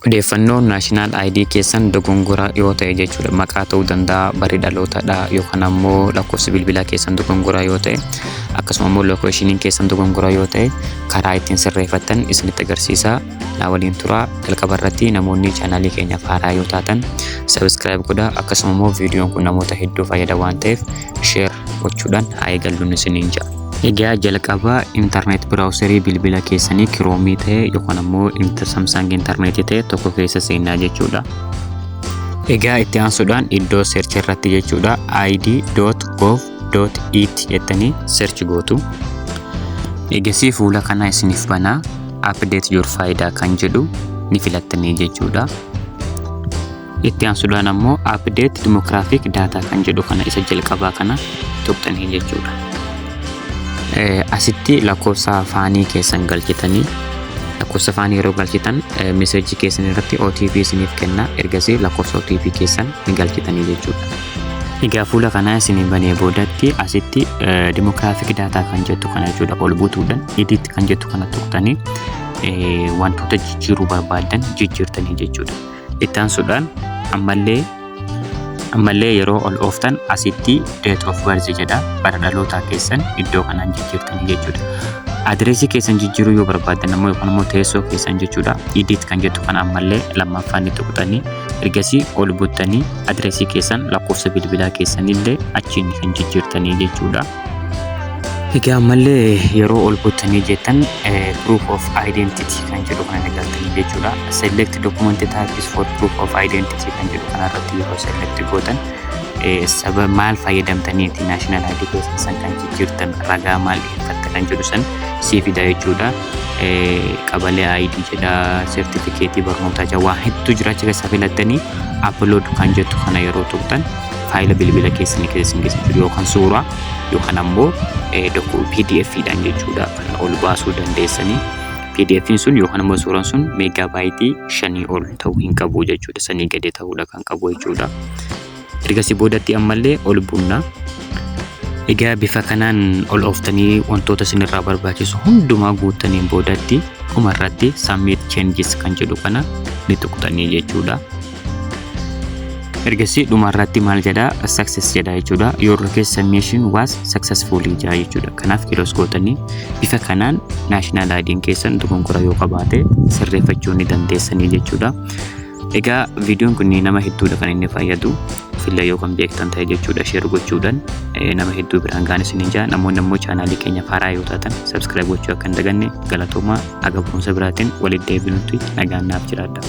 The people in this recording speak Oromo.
Odeeffannoon naashinaal ID keessan dogongora yoo ta'e jechuudha. Maqaa ta'uu danda'a, barii dhalootaadha yookaan ammoo lakkoofsi bilbilaa keessan dogongora yoo ta'e, akkasuma immoo lookeeshiniin keessan dogongora yoo ta'e karaa ittiin sirreeffattan isinitti agarsiisa. Na waliin turaa. Jalqaba irratti namoonni chaanaalii keenyaaf haaraa yoo taatan sabiskiraayib godhaa. Akkasuma immoo viidiyoon kun namoota hedduu fayyada waan ta'eef sheer gochuudhaan haa eegalluun isiniin jedha. Egaa jalqaba internet browserii bilbila keessanii kiroomii ta'e yookaan ammoo Samsung internetii ta'e tokko keessa seenaa jechuudha. Egaa itti aansuudhaan iddoo search irratti jechuudha id.gov.it jettanii search gootu. Egasii fuula kana isiniif banaa update your file kan jedhu ni filattanii jechuudha. Itti aansuudhaan ammoo update demographic data kan jedhu kana isa jalqabaa kana tuqxanii jechuudha. Asitti lakkoofsa afaanii keessan galchitanii lakkoofsa afaanii yeroo galchitan meseejii keessan irratti OTP isiniif kenna. Ergasii lakkoofsa OTP keessan ni galchitanii jechuudha. Egaa fuula kanaa isinii banee boodatti asitti demographic data kan jettu kana jechuudha ol buutuudhaan edit kan jettu kana tuqxanii wantoota jijjiiruu barbaadan jijjiirtanii jechuudha. Itti aansuudhaan ammallee yeroo ol ooftan asitti date of birth jedha. Bara dhalootaa keessan iddoo kanaan jijjiirtanii jechuudha. Adireesii keessan jijjiiruu yoo barbaadan ammoo yookaan immoo teessoo keessan jechuudha. Edit kan jettu kana ammallee lammaffaan tuqxanii ergasii ol buuttanii adireesii keessan lakkoofsa bilbilaa keessanillee achiin kan jijjiirtanii jechuudha. Egaa ammallee yeroo ol buuttanii jettan proof of identity kan jedhu kana galtanii jechuudha. Select document types for proof of identity kan jedhu kana irratti yeroo select gootan sababa maal fayyadamtaniiti national ID keessan san kan jijjiirtan ragaa maal dhiyeeffatta kan jedhu san siifida jechuudha. Qabalee ID jedha, sertifikeetii barnootaa jedha, waan hedduu jira achi keessa filattanii upload kan jettu kana yeroo tuqxan faayila bilbila keessanii keessatti yookaan suuraa yookaan ammoo PDF dhaan jechuudha kan ol baasuu dandeessanii. PDFin sun yookaan ammoo suuraan sun meegaabaaytii 5 ol ta'uu hin qabu jechuudha. Sanii gadi ta'uudha kan qabu jechuudha. Ergasii boodatti ammallee ol buunna. Egaa bifa kanaan ol ooftanii wantoota isinirraa barbaachisu hundumaa guuttaniin boodatti dhumarratti submit changes kan jedhu kana ni tuqxanii jechuudha. Ergasii dhumarratti maal jedha success jedha jechuudha. Your request submission was successfully jedha jechuudha. Kanaaf kilos gootanii bifa kanaan national ID keessan dogongora yoo qabaate sirreeffachuu ni dandeessanii jechuudha. Egaa viidiyoon kun nama hedduudha kan inni fayyadu. Filaa yoo kan beektan ta'e jechuudha share gochuudhaan nama hedduu biraan ga'an isiniin jaa. Namoonni ammoo chaanaalii keenya haaraa yoo taatan subscribe gochuu akka hin daganne galatoomaa. Aga barumsa biraatiin walitti deebinutti nagaan naaf jiraadha.